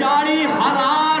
40,000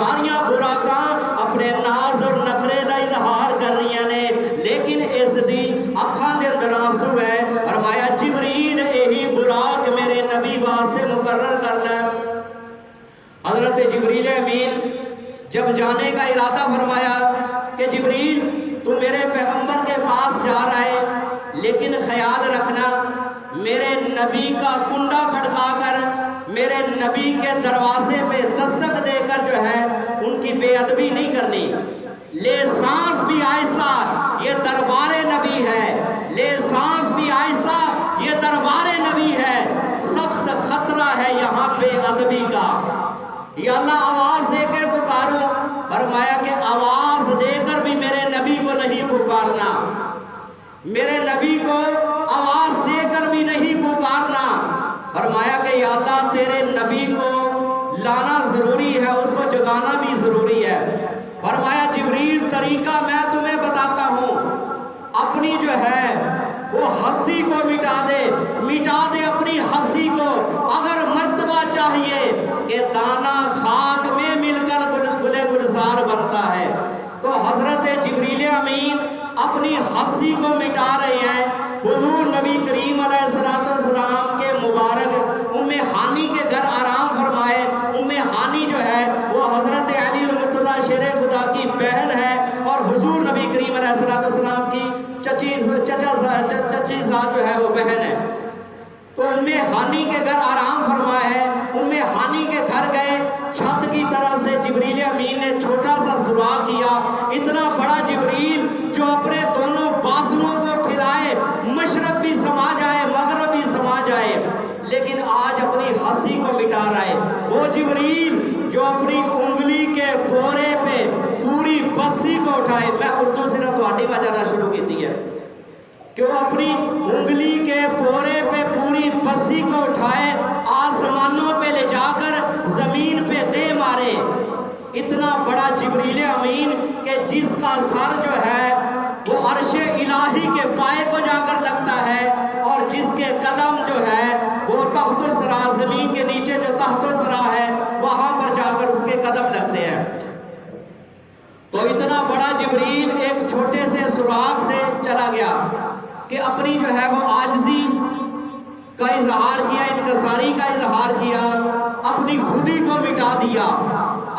ساریاں براکاں اپنے ناز اور نخرے دا اظہار کر رہی نے، لیکن اس دی اکھاں دے اندر آنسو ہے۔ فرمایا جبریل یہی براق میرے نبی واسطے مقرر کر لے۔ حضرت جبریل امین جب جانے کا ارادہ فرمایا کہ جبریل تو میرے پیغمبر کے پاس جا رہا ہے، لیکن خیال رکھنا میرے نبی کا کنڈا کھڑکا کر، میرے نبی کے دروازے پہ دستک دے کر جو ہے ان کی بے ادبی نہیں کرنی۔ لے سانس بھی آہستہ، یہ دربار نبی ہے، لے سانس بھی آہستہ، یہ دربار نبی ہے، سخت خطرہ ہے یہاں بے ادبی کا۔ یا اللہ آواز دے کر پکاروں، فرمایا کہ آواز دے کر بھی میرے نبی کو نہیں پکارنا، میرے نبی کو آواز دے کر بھی نہیں پکارنا۔ فرمایا کہ یا اللہ تیرے نبی کو لانا ضروری ہے، اس کو جگانا بھی ضروری ہے۔ فرمایا جبریل طریقہ میں تمہیں بتاتا ہوں، اپنی جو ہے وہ ہستی کو مٹا دے اپنی ہستی کو۔ اگر مرتبہ چاہیے کہ دانہ خاک میں مل کر گلے گلزار بنتا ہے، تو حضرت جبریل امین اپنی ہستی کو مٹا رہے ہیں۔ حضور نبی کریم علیہ السلام کے مبارک ام ہانی کے گھر آرام فرمائے۔ ام ہانی جو ہے وہ حضرت علی المرتضی شیر خدا کی بہن ہے اور حضور نبی کریم علیہ السلام کی چچی ذات جو ہے وہ بہن ہے۔ تو ام ہانی کے گھر آرام فرمایا ہے۔ ام ہانی کے گھر گئے، چھت کی طرح سے جبریل امین نے چھوٹا سا سراغ کیا، اتنا بڑا جبریل جو اپنے دونوں بازوؤں کو پھیلائے، مشرق بھی سما جائے مغرب بھی سما جائے، لیکن آج اپنی ہستی کو مٹا رہا ہے۔ وہ جبریل جو اپنی انگلی کے پورے پہ پوری بستی کو اٹھائے، میں اردو صرف تھوڑی بجانا شروع کی ہے کہ وہ اپنی انگلی کے پورے پہ پوری بستی کو اٹھائے، آسمانوں پہ لے جا کر زمین پہ دے مارے۔ اتنا بڑا جبریل امین کہ جس کا سر جو ہے وہ عرش الہی کے پائے کو جا کر لگتا ہے، اور جس کے قدم جو ہے وہ تحت الثری، زمین کے نیچے جو تحت الثری ہے وہاں پر جا کر اس کے قدم لگتے ہیں۔ تو اتنا بڑا جبریل ایک چھوٹے سے سراغ سے چلا گیا کہ اپنی جو ہے وہ عاجزی کا اظہار کیا، انکساری کا اظہار کیا، اپنی خودی کو مٹا دیا،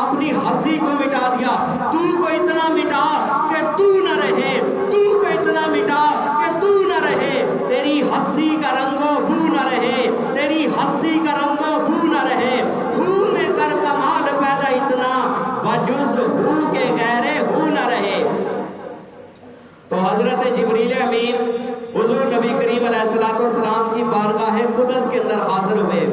اپنی ہستی کو مٹا دیا۔ تو کو اتنا مٹا کہ تو نہ رہے، تو کو اتنا مٹا کہ تو نہ رہے، تیری ہستی کا رنگ و بو نہ رہے، تیری ہستی کا رنگ و بو نہ رہے۔ ہو میں کر کمال پیدا اتنا، بجز ہو کے غیر ہو نہ رہے۔ تو حضرت جبریل امین حضور نبی کریم علیہ السلام کی بارگاہ قدس کے اندر حاضر ہوئے۔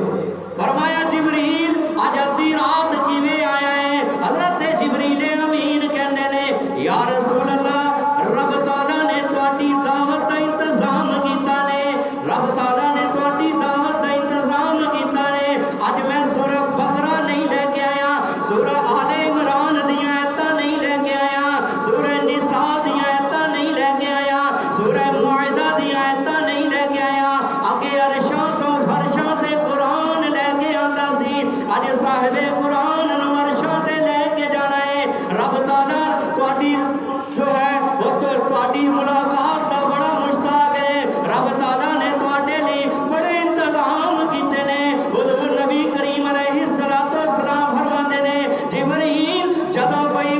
فرمایا جبریل آج ادھی رات کیویں آیا ہے؟ حضرت جبریل امین کہندے نے یا رسول اللہ، رب تعالیٰ نے تواڈی دعوت دا انتظام کیتا نے، رب تعالیٰ نے تواڈی دعوت دا انتظام کیتا نے۔ اج میں سورہ بقرہ نہیں لے کے آیا، سورہ آل عمران دیاں ایتاں نہیں لے کے آیا، سورہ نساء دیاں ایتاں نہیں لے کے آیا، سورہ معاہدہ دیاں ایتاں نہیں لے کے آیا۔ اگے عرشاں تو فرشاں تے قرآن لے کے آندا سی، اج صاحب قرآن نو عرشاں تے لے کے جانا ہے۔ رب تعالیٰ تواڈی جو ہے وہ تواڈی ملاقات دا بڑا مشتاق ہے۔ رب تعالیٰ نے تواڈے لئی بڑے انتظام کیتے نے۔ حضور نبی کریم علیہ السلام فرماندے نے جبریل جدوں کوئی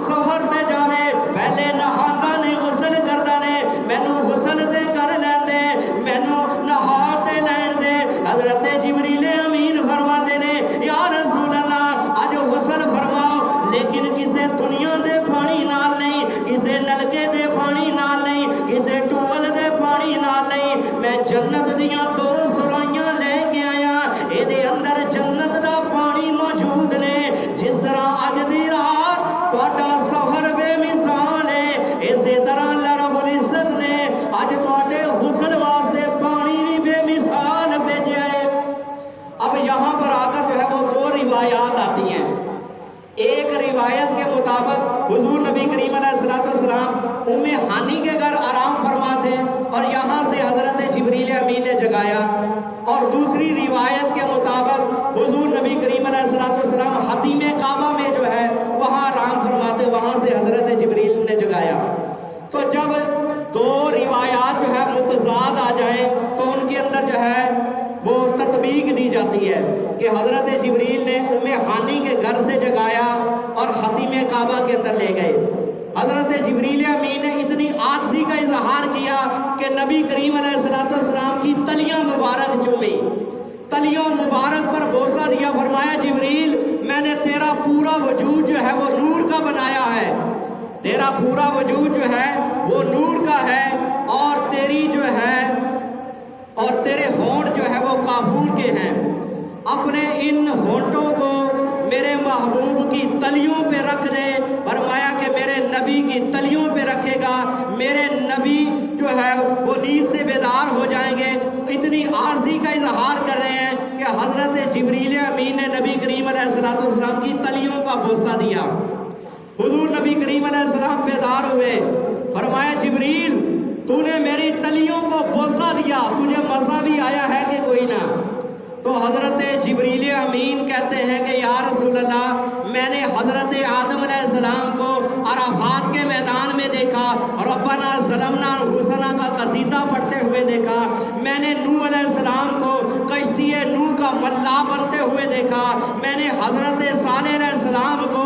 سفر تے جاوے پہلے نہاندا نے، غسل کردا نے، مینوں غسل تے کر لین دے، مینوں نہا تے لین دے۔ حضرت جبریل امین فرماندے نے یا رسول اللہ اج غسل فرماؤ، لیکن کسے دنیا دے پانی نال نہیں، کسے نلکے دے پانی نال نہیں، کسے ٹوول دے پانی نال نہیں، میں جنت دیاں دو سرائیاں لے کے آیا، اے دے اندر جنت دا پانی موجود نے۔ جس طرح اج دی رات تہاڈا سفر بے مثال ہے، اسی طرح رب العزت نے اج تہاڈے غسل واسطے پانی بھی بے مثال بھیجا ہے۔ اب یہاں پر آ کر جو ہے وہ دو روایات آتی ہیں۔ ایک روایت کے مطابق حضور نبی کریم علیہ السلام ام ہانی کے گھر آرام فرماتے اور یہاں سے حضرت جبریل امین نے جگایا، اور دوسری روایت کے مطابق حضور نبی کریم علیہ السلام حتیم کعبہ میں جو ہے وہاں سے حضرت جبریل نے جگایا۔ تو جب دو روایات جو ہے متضاد آ جائیں تو ان کے اندر جو ہے وہ تطبیق دی جاتی ہے کہ حضرت جبریل نے ام ہانی کے گھر سے جگایا اور خطیم کعبہ کے اندر لے گئے۔ حضرت جبریل امین نے اتنی عاجزی کا اظہار کیا کہ نبی کریم علیہ السلام کی تلیاں مبارک چومی، تلیوں مبارک پر بوسہ دیا، فرمایا جبریل میں نے تیرا پورا وجود جو ہے وہ نور کا بنایا ہے، تیرا پورا وجود جو ہے وہ نور کا ہے، اور تیری جو ہے اور تیرے ہونٹ جو ہے وہ کافور کے ہیں، اپنے ان ہونٹوں کو میرے محبوب کی تلیوں پہ رکھ دے۔ فرمایا کہ میرے نبی کی تلیوں پہ رکھے گا، میرے نبی جو ہے وہ نیند سے بیدار ہو جائیں گے۔ اتنی عاجزی کا اظہار کر رہے ہیں کہ حضرت جبریل امین نے نبی کریم علیہ السلام کی تلیوں کا بوسہ دیا۔ حضور نبی کریم علیہ السلام بیدار ہوئے، فرمایا جبریل تو نے میری تلیوں کو بوسہ دیا، تجھے مزہ بھی آیا ہے کہ کوئی نہ؟ تو حضرت جبریل امین کہتے ہیں کہ یا رسول اللہ میں نے حضرت آدم علیہ السلام کو عرفات کے میدان میں دیکھا، ربنا ظلمنا انفسنا کا قصیدہ پڑھتے ہوئے دیکھا، میں نے نوح علیہ السلام کو کشتی نوح کا ملا بنتے ہوئے دیکھا، میں نے حضرت صالح علیہ السلام کو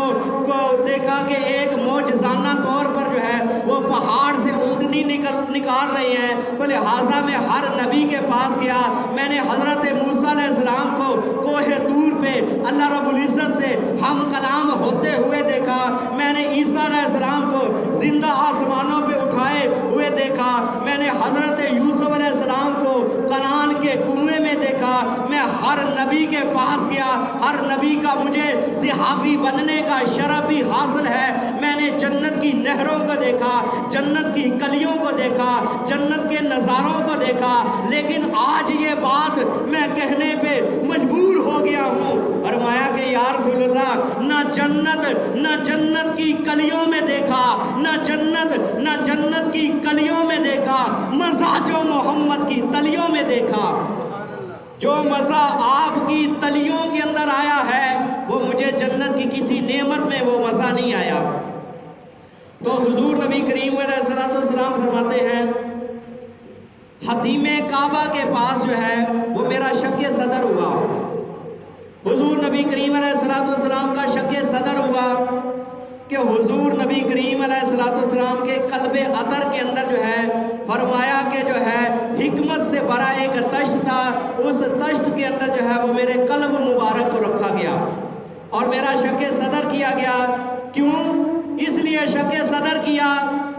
دیکھا کہ ایک معجزانہ طور پر جو ہے وہ پہاڑ سے اونٹنی نکال رہے ہیں۔ تو لہٰذا میں ہر نبی کے پاس گیا، میں نے حضرت موسیٰ علیہ السلام کو کوہ طور پہ اللہ رب العزت سے ہم کلام ہوتے ہوئے دیکھا، میں نے عیسیٰ علیہ السلام کو زندہ آسمانوں پہ اٹھائے ہوئے دیکھا، میں نے حضرت یوسف علیہ السلام کو کنعان کے کنویں میں دیکھا۔ میں ہر نبی کے پاس گیا، ہر نبی کا مجھے صحابی بننے کا شرف بھی حاصل ہے۔ میں نے جنت کی نہروں کو دیکھا، جنت کی کلیوں کو دیکھا، جنت کے نظاروں کو دیکھا، لیکن آج یہ بات میں کہنے پہ مجبور ہو گیا ہوں۔ فرمایا کہ یا رسول اللہ نہ جنت کی کلیوں میں دیکھا، نہ جنت کی کلیوں میں دیکھا، مزہ جو محمد کی تلیوں میں دیکھا۔ جو مزہ آپ کی تلیوں کے اندر آیا ہے وہ مجھے جنت کی کسی نعمت میں وہ مزہ نہیں آیا۔ تو حضور نبی کریم علیہ السلام فرماتے ہیں خطیم کعبہ کے پاس جو ہے وہ میرا شک صدر ہوا۔ حضور نبی کریم علیہ السلام کا شک صدر ہوا کہ حضور نبی کریم علیہ السلام کے قلب عطر کے اندر جو ہے فرمایا کہ جو ہے حکمت سے بھرا ایک تشت تھا، اس تشت کے اندر جو ہے وہ میرے قلب مبارک کو رکھا گیا اور میرا شک صدر کیا گیا۔ کیوں؟ اس لیے شک صدر کیا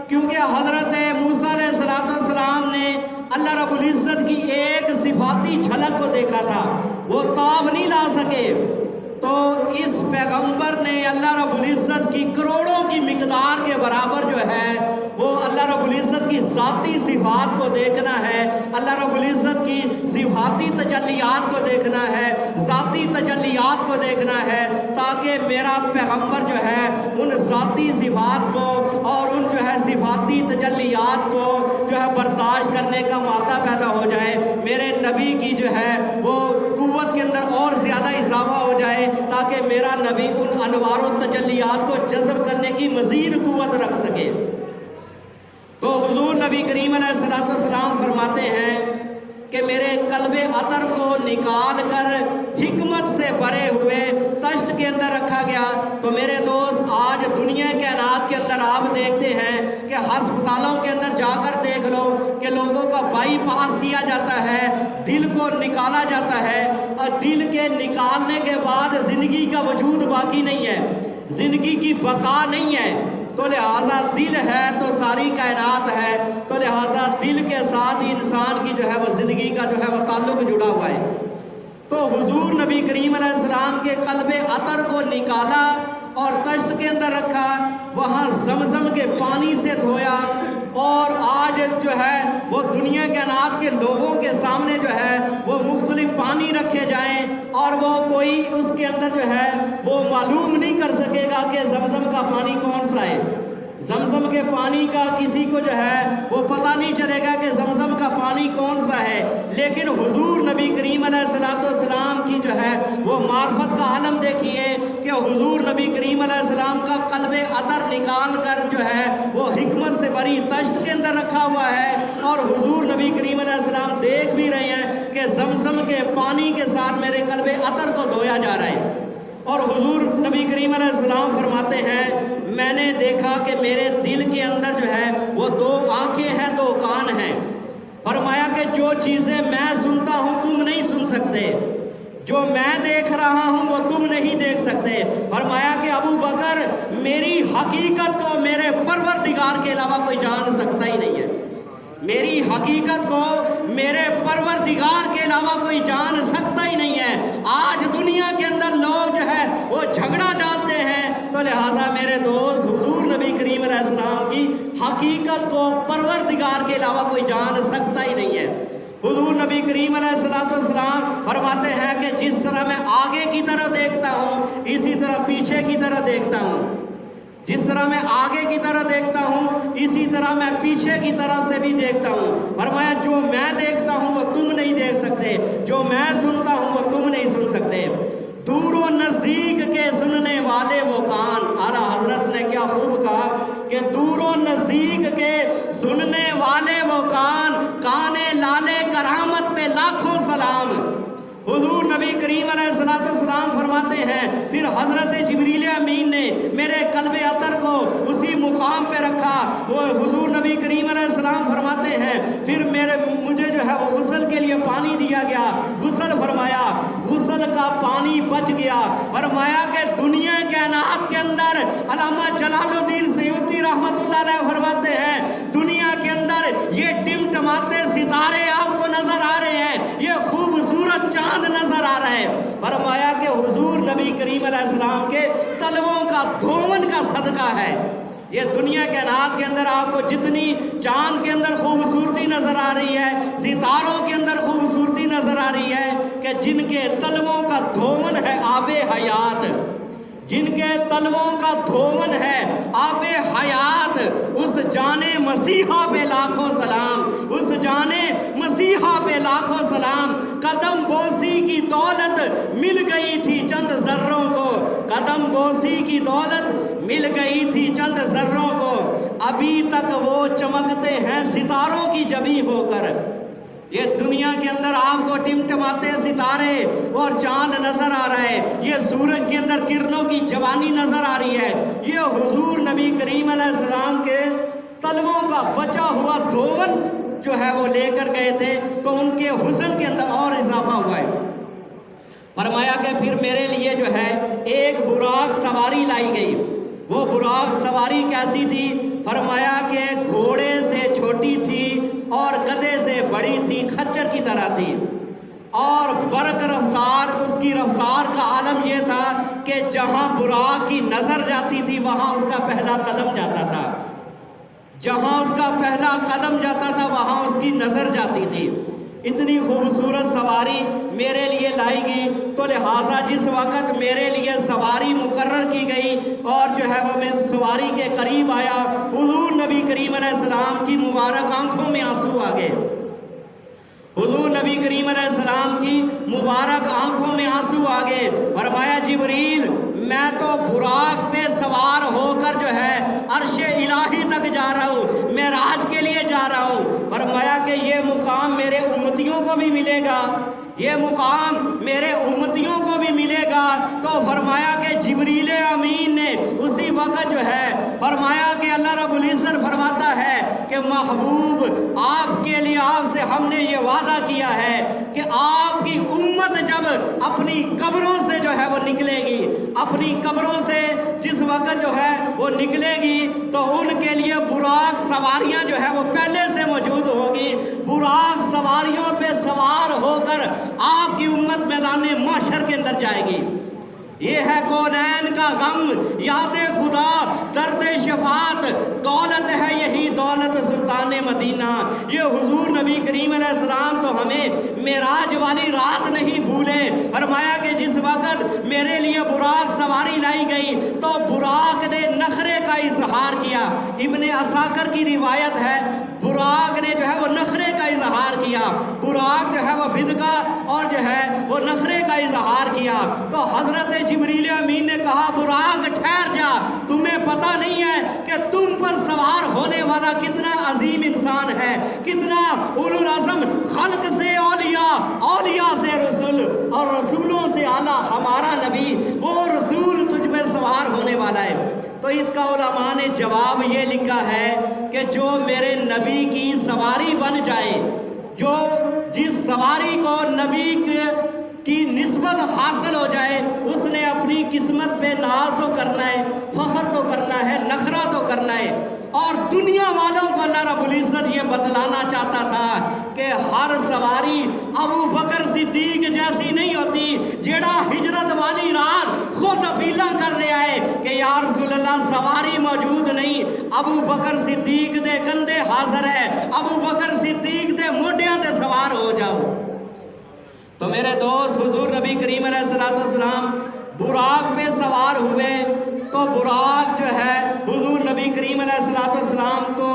کیونکہ حضرت موسیٰ علیہ السلام نے اللہ رب العزت کی ایک صفاتی جھلک کو دیکھا تھا، وہ تاب نہیں لا سکے۔ تو اس پیغمبر نے اللہ رب العزت کی کروڑوں کی مقدار کے برابر جو ہے وہ اللہ رب العزت کی ذاتی صفات کو دیکھنا ہے، اللہ رب العزت کی صفاتی تجلیات کو دیکھنا ہے، ذاتی تجلیات کو دیکھنا ہے، تاکہ میرا پیغمبر جو ہے ان ذاتی صفات کو اور ان جو ہے صفاتی تجلیات کو جو ہے برداشت کرنے کا موقع پیدا ہو جائے، میرے نبی کی جو ہے وہ قوت کے اندر اور زیادہ اضافہ ہو جائے، تاکہ میرا نبی ان انوار و تجلیات کو جذب کرنے کی مزید قوت رکھ سکے۔ تو حضور نبی کریم علیہ السلام فرماتے ہیں کہ میرے قلب عطر کو نکال کر حکمت سے بھرے ہوئے تشت کے اندر رکھا گیا۔ تو میرے دوست آج دنیا کائنات کے اندر آپ دیکھتے ہیں کہ ہسپتالوں کے اندر جا کر دیکھ لو کہ لوگوں کا بائی پاس کیا جاتا ہے، دل کو نکالا جاتا ہے، اور دل کے نکالنے کے بعد زندگی کا وجود باقی نہیں ہے، زندگی کی بقا نہیں ہے۔ تو لہٰذا دل ہے تو ساری کائنات ہے، تو لہٰذا دل کے ساتھ ہی انسان کی جو ہے وہ زندگی کا جو ہے وہ تعلق جڑا ہوا ہے۔ تو حضور نبی کریم علیہ السلام کے قلب عطر کو نکالا اور تشت کے اندر رکھا، وہاں زمزم کے پانی سے دھویا، اور آج جو ہے وہ دنیا کائنات کے لوگوں کے سامنے جو ہے وہ مختلف پانی رکھے جائیں اور وہ کوئی اس کے اندر جو ہے وہ معلوم نہیں کر سکے گا کہ زمزم کا پانی کون سا ہے، زمزم کے پانی کا کسی کو جو ہے وہ پتہ نہیں چلے گا کہ زمزم کا پانی کون سا ہے، لیکن حضور نبی کریم علیہ السلام کی جو ہے وہ معرفت کا عالم دیکھیے کہ حضور نبی کریم علیہ السلام کا قلب عطر نکال کر جو ہے وہ حکمت سے بری تشت کے اندر رکھا ہوا ہے، اور حضور نبی کریم علیہ السلام دیکھ بھی رہے ہیں کہ زمزم کے پانی کے ساتھ میرے قلب عطر کو دھویا جا رہا ہے۔ اور حضور نبی کریم علیہ السلام فرماتے ہیں میں نے دیکھا کہ میرے دل کے اندر جو ہے وہ 2 آنکھیں ہیں، 2 کان ہیں۔ فرمایا کہ جو چیزیں میں سنتا ہوں تم نہیں سن سکتے، جو میں دیکھ رہا ہوں وہ تم نہیں دیکھ سکتے۔ فرمایا کہ ابو بکر میری حقیقت کو میرے پروردگار کے علاوہ کوئی جان سکتا ہی نہیں ہے، میری حقیقت کو میرے پروردگار کے علاوہ کوئی جان سکتا ہی نہیں ہے۔ آج دنیا کے اندر لوگ جو ہے وہ جھگڑا ڈالتے ہیں، تو لہٰذا میرے دوست حضور نبی کریم علیہ السلام کی حقیقت کو پروردگار کے علاوہ کوئی جان سکتا ہی نہیں ہے۔ حضور نبی کریم علیہ السلام فرماتے ہیں کہ جس طرح میں آگے کی طرف دیکھتا ہوں اسی طرح پیچھے کی طرف دیکھتا ہوں، جس طرح میں آگے کی طرح دیکھتا ہوں اسی طرح میں پیچھے کی طرف سے بھی دیکھتا ہوں۔ فرمایا جو میں دیکھتا ہوں وہ تم نہیں دیکھ سکتے، جو میں سنتا ہوں وہ تم نہیں سن سکتے۔ دور و نزدیک کے سننے والے وہ کان، اعلیٰ حضرت نے کیا خوب کہا کہ دور و نزدیک کے سننے والے وہ کان، کانے لالے کرامت پہ لاکھوں سلام۔ حضور نبی کریم علیہ السلام فرماتے ہیں پھر حضرت جبریل امین نے میرے قلب عطر کو اسی مقام پہ رکھا۔ وہ حضور نبی کریم علیہ السلام فرماتے ہیں پھر مجھے جو ہے وہ غسل کے لیے پانی دیا گیا، غسل فرمایا، غسل کا پانی بچ گیا۔ فرمایا کہ دنیا کائنات کے اندر علامہ جلال الدین سیوطی رحمۃ اللہ علیہ فرماتے ہیں دنیا کے اندر یہ ٹمٹماتے ستارے آپ کو نظر آ رہے ہیں، یہ خوبصورت چاند نظر آ رہا ہے۔ فرمایا کہ حضور نبی کریم علیہ السلام کے تلووں کا دھون کا صدقہ ہے۔ یہ دنیا کائنات کے اندر آپ کو جتنی چاند کے اندر خوبصورتی نظر آ رہی ہے، ستاروں کے اندر خوبصورتی نظر آ رہی ہے، کہ جن کے تلووں کا دھون ہے آب حیات، جن کے تلووں کا دھون ہے آب حیات، اس جانے مسیحا پہ لاکھوں سلام، اس جانے مسیحا پہ لاکھوں سلام۔ قدم بوسی کی دولت مل گئی تھی چند ذروں کو، قدم بوسی کی دولت مل گئی تھی چند ذروں کو، ابھی تک وہ چمکتے ہیں ستاروں کی جبی ہو کر۔ یہ دنیا کے اندر آپ کو ٹمٹماتے ستارے اور چاند نظر آ رہا ہے، یہ سورج کے اندر کرنوں کی جوانی نظر آ رہی ہے، یہ حضور نبی کریم علیہ السلام کے تلووں کا بچا ہوا دھون جو ہے وہ لے کر گئے تھے، تو ان کے حسن کے اندر اور اضافہ ہوا ہے۔ فرمایا کہ پھر میرے لیے جو ہے ایک براق سواری لائی گئی۔ وہ براق سواری کیسی تھی؟ فرمایا کہ گھوڑے سے چھوٹی تھی اور گدھے سے بڑی تھی، خچر کی طرح تھی، اور برق رفتار، اس کی رفتار کا عالم یہ تھا کہ جہاں براق کی نظر جاتی تھی وہاں اس کا پہلا قدم جاتا تھا، جہاں اس کا پہلا قدم جاتا تھا وہاں اس کی نظر جاتی تھی۔ اتنی خوبصورت سواری میرے لیے لائی گئی، تو لہٰذا جس وقت میرے لیے سواری مقرر کی گئی اور جو ہے وہ میں سواری کے قریب آیا، حضور نبی کریم علیہ السلام کی مبارک آنکھوں میں آنسو آ گئے، حضور نبی کریم علیہ السلام کی مبارک آنکھوں میں آنسو آ گئے۔ فرمایا جبریل میں تو براق پہ سوار ہو کر جو ہے عرش الہی تک جا رہا ہوں، معراج کے لیے جا رہا ہوں۔ فرمایا کہ یہ مقام میرے امتیوں کو بھی ملے گا، یہ مقام میرے امتیوں کو بھی ملے گا۔ تو فرمایا کہ جبریل امین نے اسی وقت جو ہے فرمایا کہ اللہ رب العزت فرماتا ہے کہ محبوب آپ کے لیے آپ سے ہم نے یہ وعدہ کیا ہے کہ آپ کی امت جب اپنی قبروں سے جو ہے وہ نکلے گی، اپنی قبروں سے جس وقت جو ہے وہ نکلے گی تو ان کے لیے براق سواریاں جو ہے وہ پہلے سے موجود ہوگی، براق سواریوں پہ سوار ہو کر آپ کی امت میدان محشر کے اندر جائے گی۔ یہ ہے کونین کا غم، یاد خدا، درد شفاعت، دولت ہے یہی دولت سلطان مدینہ۔ یہ حضور نبی کریم علیہ السلام تو ہمیں معراج والی رات نہیں بھولے۔ فرمایا کہ جس وقت میرے لیے براق سواری لائی گئی تو براق نے نخرے کا اظہار کیا۔ ابن عساکر کی روایت ہے براق نے جو ہے وہ نخرے کا اظہار کیا، براق جو ہے وہ بدکا اور جو ہے وہ نخرے کا اظہار کیا۔ تو حضرت جبریل امین نے کہا براق ٹھہر جا، تمہیں پتہ نہیں ہے پر سوار ہونے والا کتنا عظیم انسان ہے، کتنا اولو العزم خلق سے اولیاء، اولیاء سے رسول اور رسولوں سے اعلیٰ ہمارا نبی، وہ رسول تجھ پر سوار ہونے والا ہے۔ تو اس کا علماء نے جواب یہ لکھا ہے کہ جو میرے نبی کی سواری بن جائے، جو جس سواری کو نبی کی نسبت حاصل ہو جائے، اس نے اپنی قسمت پہ ناز تو کرنا ہے، فخر تو کرنا ہے، نخرہ تو کرنا ہے۔ اور دنیا والوں کو اللہ رب العزت یہ بتلانا چاہتا تھا کہ ہر سواری ابو بکر صدیق جیسی نہیں ہوتی، جیڑا ہجرت والی رات خود اپیلا کر رہا ہے کہ یا رسول اللہ سواری موجود نہیں، ابو بکر صدیق دے کندھے حاضر ہے، ابو بکر صدیق دے موڈیاں تے سوار ہو جاؤ۔ تو میرے دوست، حضور نبی کریم علیہ السلام براق پہ سوار ہوئے تو براق جو ہے حضور نبی کریم علیہ السلام کو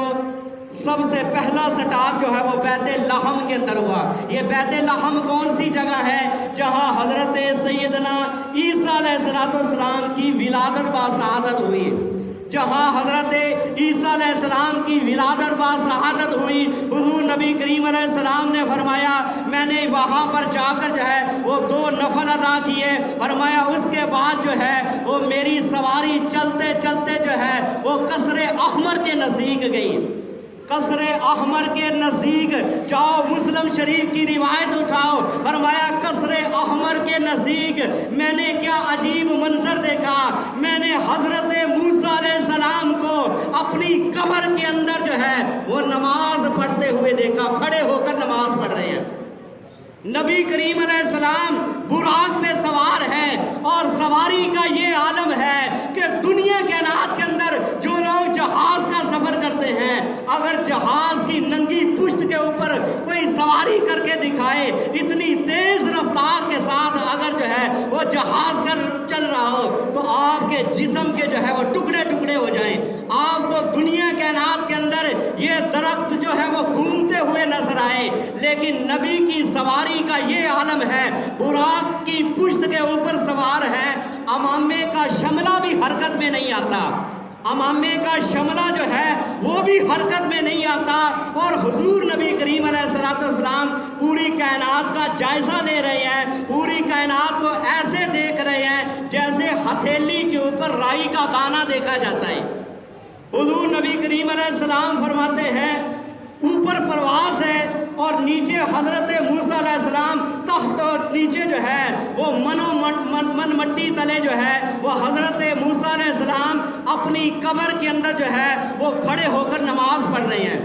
سب سے پہلا سٹاپ جو ہے وہ بیت لحم کے اندر ہوا۔ یہ بیت لحم کون سی جگہ ہے؟ جہاں حضرت سیدنا عیسیٰ علیہ السلام کی ولادت باسعادت ہوئی، جہاں حضرت عیسیٰ علیہ السلام کی ولادت باسعادت ہوئی۔ حضور نبی کریم علیہ السلام نے فرمایا میں نے وہاں پر جا کر جو ہے وہ 2 نفل ادا کیے، فرمایا اس کے بعد جو ہے وہ میری سواری چلتے چلتے جو ہے وہ قصر احمر کے نزدیک گئی۔ قصر احمر کے نزدیک جاؤ، مسلم شریف کی روایت اٹھاؤ، فرمایا قصر احمر کے نزدیک میں نے کیا عجیب منظر دیکھا، میں نے حضرت موسیٰ علیہ السلام کو اپنی قبر کے اندر جو ہے وہ نماز پڑھتے ہوئے دیکھا، کھڑے ہو کر نماز پڑھ رہے ہیں۔ نبی کریم علیہ السلام براق پہ سوار ہیں، اور سواری کا یہ عالم ہے کہ دنیا کائنات کے اندر جو لوگ جہاز کا سفر کرتے ہیں، اگر جہاز کی ننگی پشت کے اوپر کوئی سواری کر کے دکھائے، اتنی تیز رفتار کے ساتھ اگر جو ہے وہ جہاز چل رہا ہو تو آپ کے جسم کے جو ہے وہ ٹکڑے ٹکڑے ہو جائیں۔ آپ کو دنیا کائنات کے اندر یہ درخت جو ہے وہ گھومتے ہوئے نظر آئے، لیکن نبی کی سواری کا یہ عالم ہے، براق کی پشت کے اوپر سوار ہے، امامے کا شملہ بھی حرکت میں نہیں آتا، امامے کا شملہ جو ہے وہ بھی حرکت میں نہیں آتا، اور حضور نبی کریم علیہ السلام پوری کائنات کا جائزہ لے رہے ہیں، پوری کائنات کو ایسے دیکھ رہے ہیں جیسے ہتھیلی کے اوپر رائی کا دانہ دیکھا جاتا ہے۔ حضور نبی کریم علیہ السلام فرماتے ہیں اوپر پرواز ہے اور نیچے حضرت موسیٰ علیہ السلام تحت، اور نیچے جو ہے وہ من مٹی تلے جو ہے وہ حضرت موسیٰ علیہ السلام اپنی قبر کے اندر جو ہے وہ کھڑے ہو کر نماز پڑھ رہے ہیں۔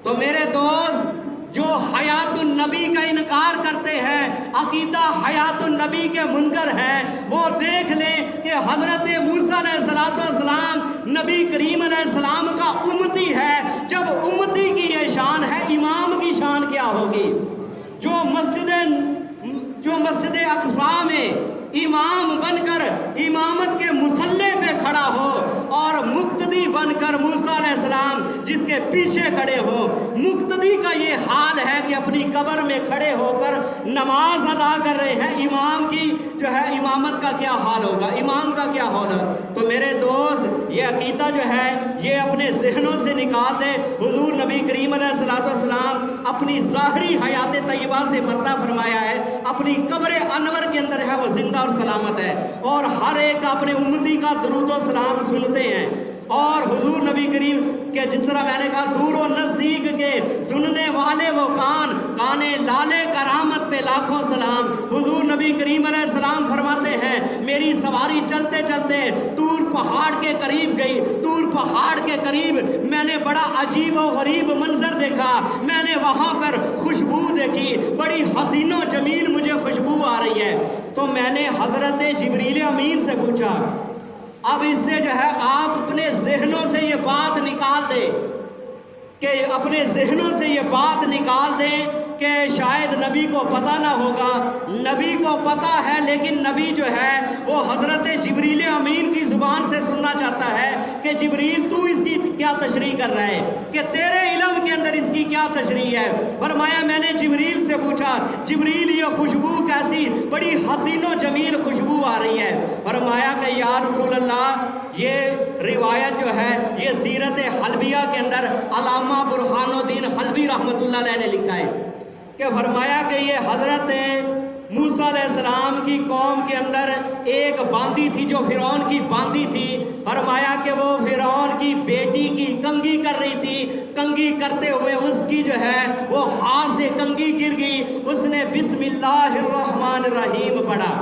تو میرے دوست، جو حیات النبی کا انکار کرتے ہیں، عقیدہ حیات النبی کے منکر ہیں، وہ دیکھ لیں کہ حضرت موسیٰ علیہ السلام نبی کریم علیہ السلام کا امتی ہے۔ جب امتی کی یہ شان ہے، امام کی شان کیا ہوگی؟ جو مسجد اقصیٰ میں امام بن کر امامت کے مصلی پہ کھڑا ہو، اور مقتدی بن کر موسیٰ علیہ السلام جس کے پیچھے کھڑے ہو، مقتدی کا یہ حال ہے کہ اپنی قبر میں کھڑے ہو کر نماز ادا کر رہے ہیں، امام کی جو ہے امامت کا کیا حال ہوگا، امام کا کیا حال ہے؟ تو میرے دوست، یہ عقیدہ جو ہے یہ اپنے ذہنوں سے نکال دے۔ حضور نبی کریم علیہ السلام اپنی ظاہری حیات طیبہ سے پردہ فرمایا ہے، اپنی قبر انور کے اندر ہے وہ زندہ اور سلامت ہے، اور ہر ایک اپنے امتی کا درود و سلام سنتے ہیں۔ اور حضور نبی کریم کے جس طرح میں نے کہا دور و نزدیک کے سننے والے وہ کانے لالے کرامت پہ لاکھوں سلام۔ حضور نبی کریم علیہ السلام فرماتے ہیں میری سواری چلتے چلتے طور پہاڑ کے قریب گئی، طور پہاڑ کے قریب میں نے بڑا عجیب و غریب منظر دیکھا، میں نے وہاں پر خوشبو دیکھی، بڑی حسین و جمیل مجھے خوشبو آ رہی ہے۔ تو میں نے حضرت جبریل امین سے پوچھا، اب اس سے جو ہے آپ اپنے ذہنوں سے یہ بات نکال دیں، کہ اپنے ذہنوں سے یہ بات نکال دیں کہ شاید نبی کو پتہ نہ ہوگا، نبی کو پتہ ہے لیکن نبی جو ہے وہ حضرت جبریل امین کی زبان سے سننا چاہتا ہے کہ جبریل تو اس کی کیا تشریح کر رہا ہے، کہ تیرے علم کے اندر اس کی کیا تشریح ہے؟ فرمایا میں نے جبریل سے پوچھا جبریل یہ خوشبو کیسی، بڑی حسین و جمیل خوشبو آ رہی ہے۔ فرمایا کہ یا رسول اللہ یہ روایت جو ہے یہ سیرت حلبیہ کے اندر علامہ برہان الدین حلبی رحمۃ اللہ علیہ نے لکھا ہے کہ فرمایا کہ یہ حضرت موسیٰ علیہ السلام کی قوم کے اندر ایک باندی تھی جو فرعون کی باندی تھی. فرمایا کہ وہ فرعون کی بیٹی کی کنگھی کر رہی تھی. کنگھی کرتے ہوئے اس کی جو ہے وہ ہاتھ سے کنگھی گر گئی. اس نے بسم اللہ الرحمن الرحیم پڑھا.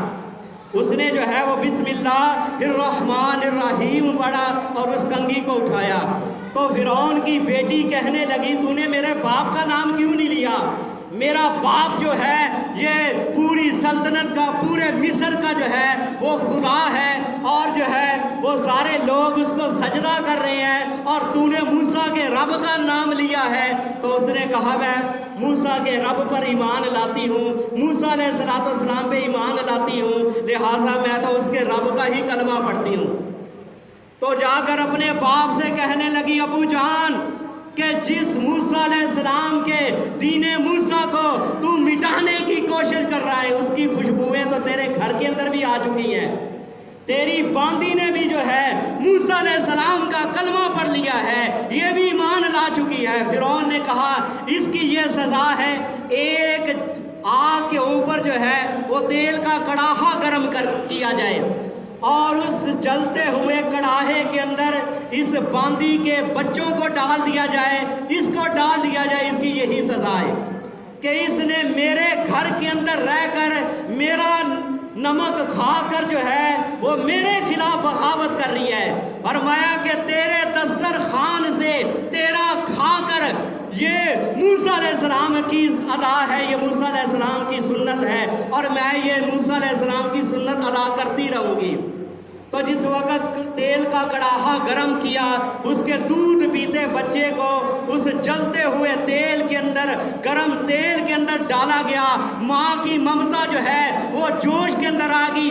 اس نے جو ہے وہ بسم اللہ الرحمن الرحیم پڑھا اور اس کنگھی کو اٹھایا. تو فرعون کی بیٹی کہنے لگی تو نے میرے باپ کا نام کیوں نہیں لیا؟ میرا باپ جو ہے یہ پوری سلطنت کا پورے مصر کا جو ہے وہ خدا ہے اور جو ہے وہ سارے لوگ اس کو سجدہ کر رہے ہیں اور تو نے موسیٰ کے رب کا نام لیا ہے. تو اس نے کہا میں موسیٰ کے رب پر ایمان لاتی ہوں, موسیٰ علیہ السلام پہ ایمان لاتی ہوں, لہٰذا میں تو اس کے رب کا ہی کلمہ پڑھتی ہوں. تو جا کر اپنے باپ سے کہنے لگی ابو جان کہ جس موسیٰ علیہ السلام کے دین موسیٰ کو تو مٹانے کی کوشش کر رہا ہے اس کی خوشبوئیں تو تیرے گھر کے اندر بھی آ چکی ہیں. تیری باندی نے بھی جو ہے موسیٰ علیہ السلام کا کلمہ پڑھ لیا ہے, یہ بھی ایمان لا چکی ہے. فرعون نے کہا اس کی یہ سزا ہے, ایک آگ کے اوپر جو ہے وہ تیل کا کڑاہا گرم کیا جائے اور اس جلتے ہوئے کڑاہے کے اندر اس باندی کے بچوں کو ڈال دیا جائے, اس کو ڈال دیا جائے. اس کی یہی سزا ہے کہ اس نے میرے گھر کے اندر رہ کر میرا نمک کھا کر جو ہے وہ میرے خلاف بغاوت کر رہی ہے. فرمایا کہ تیرے دسترخوان سے تیرا کھا کر یہ موسیٰ علیہ السلام کی ادا ہے, یہ موسیٰ علیہ السلام کی سنت ہے اور میں یہ موسیٰ علیہ السلام کی سنت ادا کرتی رہوں گی. تو جس وقت تیل کا کڑاہا گرم کیا اس کے دودھ پیتے بچے کو اس جلتے ہوئے تیل کے اندر گرم تیل کے اندر ڈالا گیا. ماں کی ممتا جو ہے وہ جوش کے اندر آ گئی.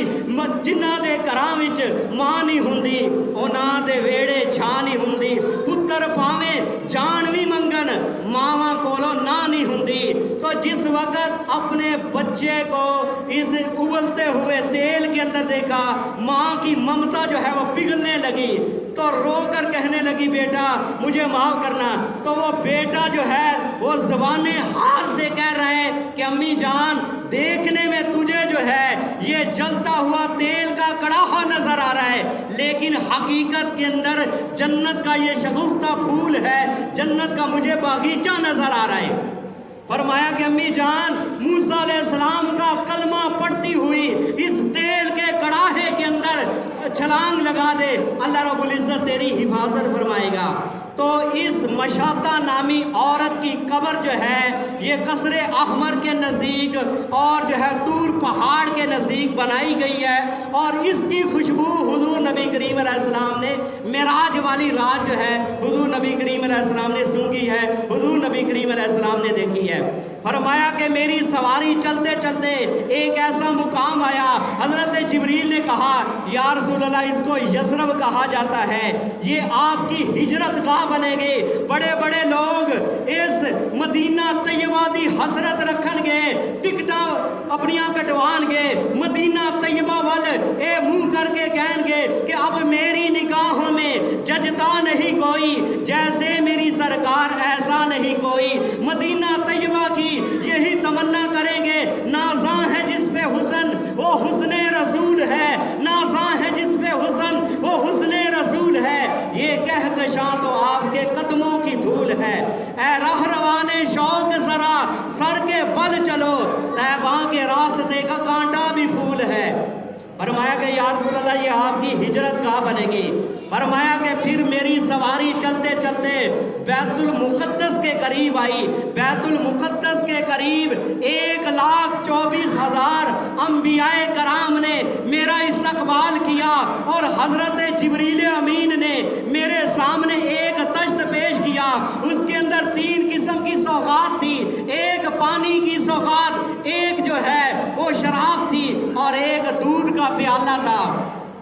جنہ دے گھراں وچ ماں نہیں ہوندی انہاں دے ویڑے چھاں نہیں ہوندی, پتر پاویں جان بھی منگن ماواں کولوں نہ نہیں ہوندی. تو جس وقت اپنے بچے کو اس ابلتے ہوئے تیل کے اندر دیکھا ماں کی ممتا جو ہے وہ پگھلنے لگی تو رو کر کہنے لگی بیٹا مجھے معاف کرنا. تو وہ بیٹا جو ہے وہ زبان حال سے کہہ رہا ہے کہ امی جان دیکھنے میں تجھے جو ہے یہ جلتا ہوا تیل کا کڑاہا نظر آ رہا ہے لیکن حقیقت کے اندر جنت کا یہ شگفتہ پھول ہے, جنت کا مجھے باغیچہ نظر آ رہا ہے. فرمایا کہ امی جان موسیٰ علیہ السلام کا کلمہ پڑھتی ہوئی اس تیل کے کڑاہے کے اندر چھلانگ لگا دے, اللہ رب العزت تیری حفاظت فرمائے گا. تو اس مشاطہ نامی عورت کی قبر جو ہے یہ قصر احمر کے نزدیک اور جو ہے طور پہاڑ کے نزدیک بنائی گئی ہے اور اس کی خوشبو حضور نبی کریم علیہ السلام نے معراج والی رات جو ہے حضور نبی کریم علیہ السلام نے سونگھی ہے, حضور نبی کریم علیہ السلام نے دیکھی ہے. فرمایا کہ میری سواری چلتے چلتے ایک ایسا مقام آیا, حضرت جبریل نے کہا یا رسول اللہ اس کو یثرب کہا جاتا ہے, یہ آپ کی ہجرت گاہ بنے گے, بڑے بڑے لوگ اس مدینہ طیبہ دی حسرت رکھن گے, ٹکٹاں اپنیاں کٹوان گے, مدینہ طیبہ وال اے منہ کر کے کہیں گے کہ اب میری نگاہوں میں ججتا نہیں کوئی, جیسے میری سرکار ایسا نہیں کوئی. مدینہ طیبہ کی یہی تمنا کریں گے, نازاں ہے جس پہ حسن وہ حسن رسول ہے, نازاں ہے جس پہ حسن وہ حسن رسول ہے. یہ کہکشاں تو آپ کے قدموں کی دھول ہے, اے راہ روانے شوق ذرا سر کے بل چلو, طیبہ کے راستے کا کانٹا بھی پھول ہے. فرمایا کہ یا رسول اللہ یہ آپ کی ہجرت گاہ بنے گی. فرمایا کہ پھر میری سواری چلتے چلتے بیت المقدس کے قریب آئی. بیت المقدس کے قریب 1,24,000 انبیاء کرام نے میرا استقبال کیا اور حضرت جبریل امین نے میرے سامنے ایک تشت پیش کیا. اس کے اندر 3 قسم کی سوغات تھی, ایک پانی کی سوغات, ایک جو ہے وہ شراب تھی اور ایک دودھ کا پیالہ تھا.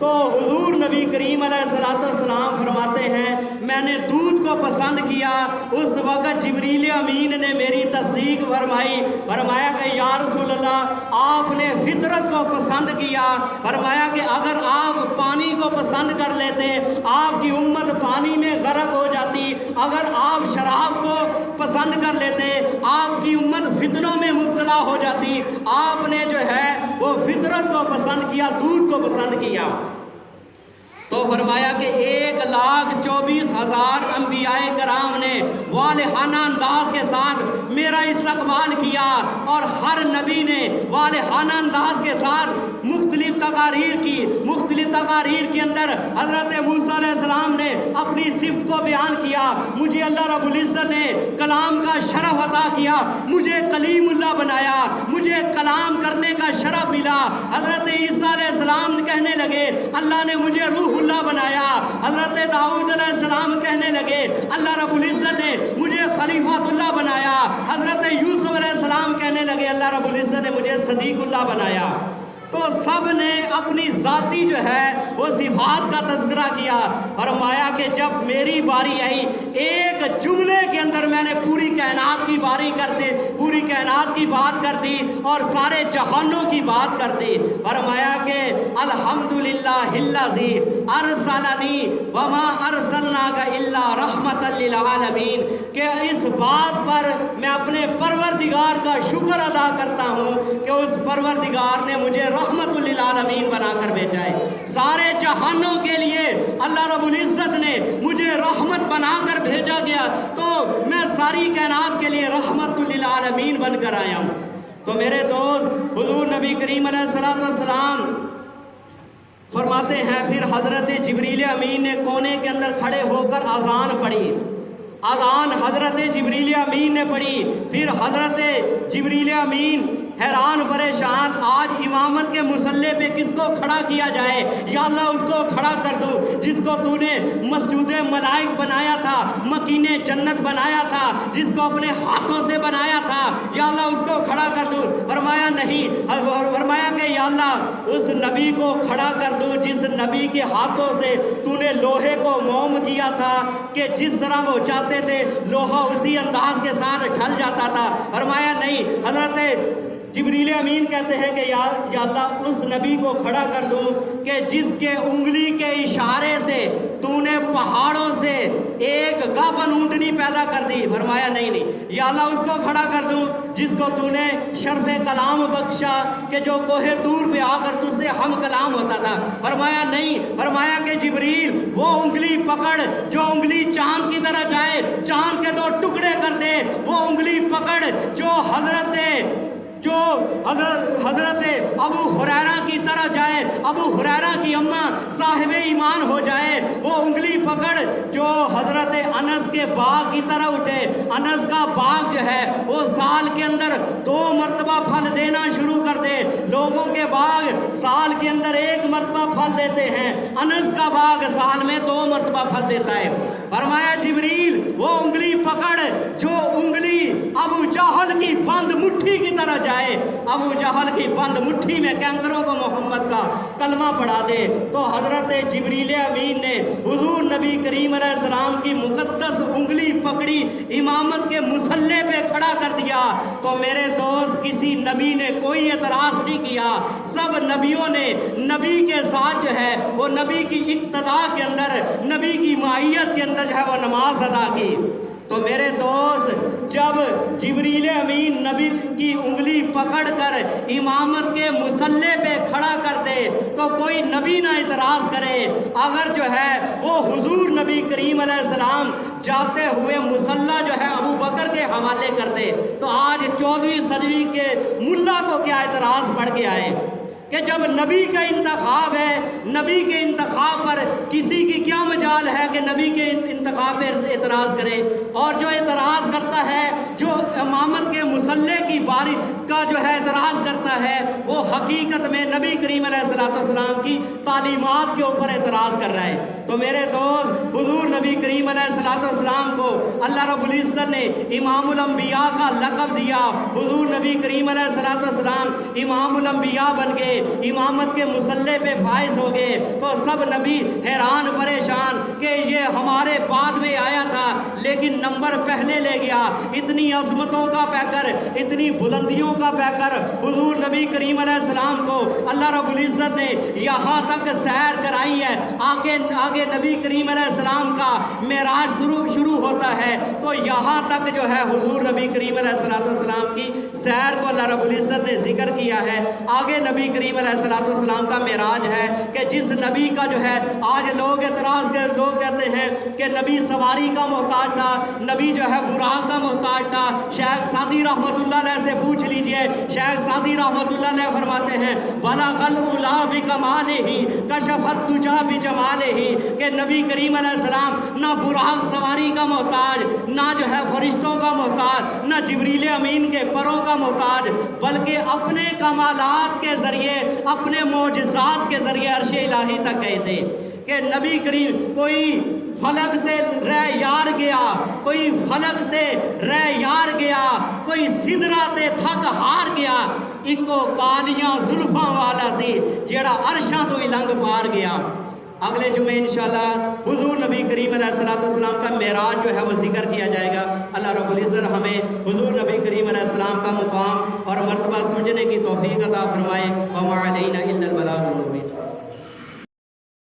تو حضور نبی کریم علیہ السلام فرماتے ہیں میں نے دودھ کو پسند کیا. اس وقت جبریل امین نے میری تصدیق فرمائی. فرمایا کہ یا رسول اللہ آپ نے فطرت کو پسند کیا. فرمایا کہ اگر آپ پانی کو پسند کر لیتے آپ کی اگر آپ شراب کو پسند کر لیتے آپ کی امت فتنوں میں مبتلا ہو جاتی. آپ نے جو ہے وہ فطرت کو پسند کیا, دودھ کو پسند کیا. تو فرمایا کہ 1,24,000 انبیاء کرام نے والہانہ انداز کے ساتھ میرا استقبال کیا, اور ہر نبی نے والہانہ انداز کے ساتھ مختلف تقاریر کے اندر حضرت موسیٰ علیہ السلام نے اپنی صفت کو بیان کیا. مجھے اللہ رب العزت نے کلام کا شرف عطا کیا, مجھے کلیم اللہ بنایا, مجھے کلام کرنے کا شرف ملا. حضرت عیسیٰ علیہ السلام کہنے لگے اللہ نے مجھے روح اللہ بنایا. حضرت داؤد علیہ السلام کہنے لگے اللہ رب العزت نے مجھے خلیفۃ اللہ بنایا. حضرت یوسف علیہ السلام کہنے لگے اللہ رب العزت نے مجھے صدیق اللہ بنایا. تو سب نے اپنی ذاتی جو ہے وہ صفات کا تذکرہ کیا. فرمایا کہ جب میری باری آئی ایک جملے کے اندر میں نے پوری کائنات کی پوری کائنات کی بات کر دی اور سارے جہانوں کی بات کر دی. فرمایا کہ الحمدللہ الذی ارسلنی وما ارسلناک الا رحمۃ للعالمین, کہ اس بات پر میں اپنے پروردگار کا شکر ادا کرتا ہوں کہ اس پروردگار نے مجھے رحمت للعالمین بنا کر بھیجا ہے. سارے جہانوں کے لیے اللہ رب العزت نے مجھے رحمت بنا کر بھیجا گیا, تو میں ساری کائنات کے لیے رحمت للعالمین بن کر آیا ہوں. تو میرے دوست حضور نبی کریم علیہ السلام فرماتے ہیں پھر حضرت جبریل امین نے کونے کے اندر کھڑے ہو کر اذان پڑھی. اذان حضرت جبریل امین نے پڑھی. پھر حضرت جبریل امین حیران پریشان, آج امامت کے مصلی پہ کس کو کھڑا کیا جائے, یا اللہ اس کو کھڑا کر دو جس کو تو نے مسجود ملائک بنایا تھا, مکین جنت بنایا تھا, جس کو اپنے ہاتھوں سے بنایا تھا, یا اللہ اس کو کھڑا کر دو. فرمایا نہیں, فرمایا کہ یا اللہ اس نبی کو کھڑا کر دو جس نبی کے ہاتھوں سے تو نے لوہے کو موم کیا تھا کہ جس طرح وہ چاہتے تھے لوہا اسی انداز کے ساتھ ڈھل جاتا تھا. فرمایا نہیں, حضرت جبریل امین کہتے ہیں کہ یا اللہ اس نبی کو کھڑا کر دوں کہ جس کے انگلی کے اشارے سے تو نے پہاڑوں سے ایک گابن اونٹنی پیدا کر دی. فرمایا نہیں, یا اللہ اس کو کھڑا کر دوں جس کو تو نے شرف کلام بخشا کہ جو کوہ طور پہ آ کر تجھ سے ہم کلام ہوتا تھا. فرمایا نہیں, فرمایا کہ جبریل وہ انگلی پکڑ جو انگلی چاند کی طرح جائے, چاند کے 2 ٹکڑے کر دے. وہ انگلی پکڑ جو حضرت ابو ہریرہ کی طرح جائے, ابو ہریرہ کی اماں صاحب ایمان ہو جائے. وہ انگلی پکڑ جو حضرت انس کے باغ کی طرح اٹھے. انس کا باغ جو ہے وہ سال کے اندر 2 مرتبہ پھل دینا شروع کر دے. لوگوں کے باغ سال کے اندر 1 مرتبہ پھل دیتے ہیں, انس کا باغ سال میں 2 مرتبہ پھل دیتا ہے. فرمایا جبریل وہ انگلی پکڑ جو انگلی ابو جہل کی بند مٹھی کی طرح جائے. ابو جہل کی بند مٹھی میں کینکروں کو محمد کا کلمہ پڑھا دے. تو حضرت جبریل امین نے حضور نبی کریم علیہ السلام کی مقدس انگلی پکڑی, امامت کے مصلی پہ کھڑا کر دیا. تو میرے دوست کسی نبی نے کوئی اعتراض نہیں کیا. سب نبیوں نے نبی کے ساتھ جو ہے وہ نبی کی اقتداء کے اندر, نبی کی معیت کے اندر جو ہے وہ نماز ادا کی. تو میرے دوست جب جبریل امین نبی کی انگلی پکڑ کر امامت کے مصلی پہ کھڑا کر دے تو کوئی نبی نہ اعتراض کرے. اگر جو ہے وہ حضور نبی کریم علیہ السلام جاتے ہوئے مصلی جو ہے ابو بکر کے حوالے کر دے تو آج 14ویں صدی کے ملا کو کیا اعتراض پڑ کے آئے کہ جب نبی کا انتخاب ہے, نبی کے انتخاب پر کسی کی کیا مجال ہے کہ نبی کے انتخاب پر اعتراض کرے. اور جو اعتراض کرتا ہے, جو امامت کے مصلی کی باری کا جو ہے اعتراض کرتا ہے, وہ حقیقت میں نبی کریم علیہ السلام کی تعلیمات کے اوپر اعتراض کر رہا ہے. تو میرے دوست حضور نبی کریم علیہ السلام کو اللہ رب العزت نے امام الانبیاء کا لقب دیا. حضور نبی کریم علیہ السلام امام الانبیاء بن گئے, امامت کے مصلی پہ فائز ہو گئے. تو سب نبی حیران پریشان کہ یہ ہمارے بعد میں آیا تھا لیکن نمبر پہلے لے گیا، اتنی عظمتوں کا پیکر، اتنی بلندیوں کا پیکر حضور نبی کریم علیہ السلام کو اللہ رب العزت نے یہاں تک سیر کرائی ہے۔ آگے نبی کریم علیہ السلام کا معراج شروع ہوتا ہے، تو یہاں تک جو ہے حضور نبی کریم علیہ السلام کی سیر کو اللہ رب العزت نے ذکر کیا ہے۔ آگے نبی کریم علیہ السلام کا معراج ہے کہ جس نبی کا جو ہے آج لوگ اعتراض کر لوگ کہتے ہیں کہ نبی سواری کا محتاج تھا، نبی جو ہے براق کا محتاج تھا۔ شیخ سعدی رحمۃ اللہ علیہ سے پوچھ لیجئے، شیخ سعدی رحمۃ اللہ علیہ فرماتے ہیں بلغ العلا بکمالہ کشف الدجی بجمالہ، کہ نبی کریم علیہ السلام نہ براق سواری کا محتاج، نہ جو ہے فرشتوں کا محتاج، نہ جبریل امین کے پروں کا محتاج، بلکہ اپنے کمالات کے ذریعے، اپنے معجزات کے ذریعے عرش الہی تک گئے تھے۔ کہ نبی کریم کوئی فلک تے رہ یار گیا، کوئی فلک تے رہ یار گیا، کوئی سدرا تے تھک ہار گیا، اکو کالیاں زلفاں والا سی جیڑا عرشاں تو ہی لنگ پار گیا۔ اگلے جمعے انشاءاللہ حضور نبی کریم علیہ السلام کا معراج جو ہے وہ ذکر کیا جائے گا۔ اللہ رب العزت ہمیں حضور نبی کریم علیہ السلام کا مقام اور مرتبہ سمجھنے کی توفیق عطا فرمائے۔ وما علینا الا البلاغ المبین۔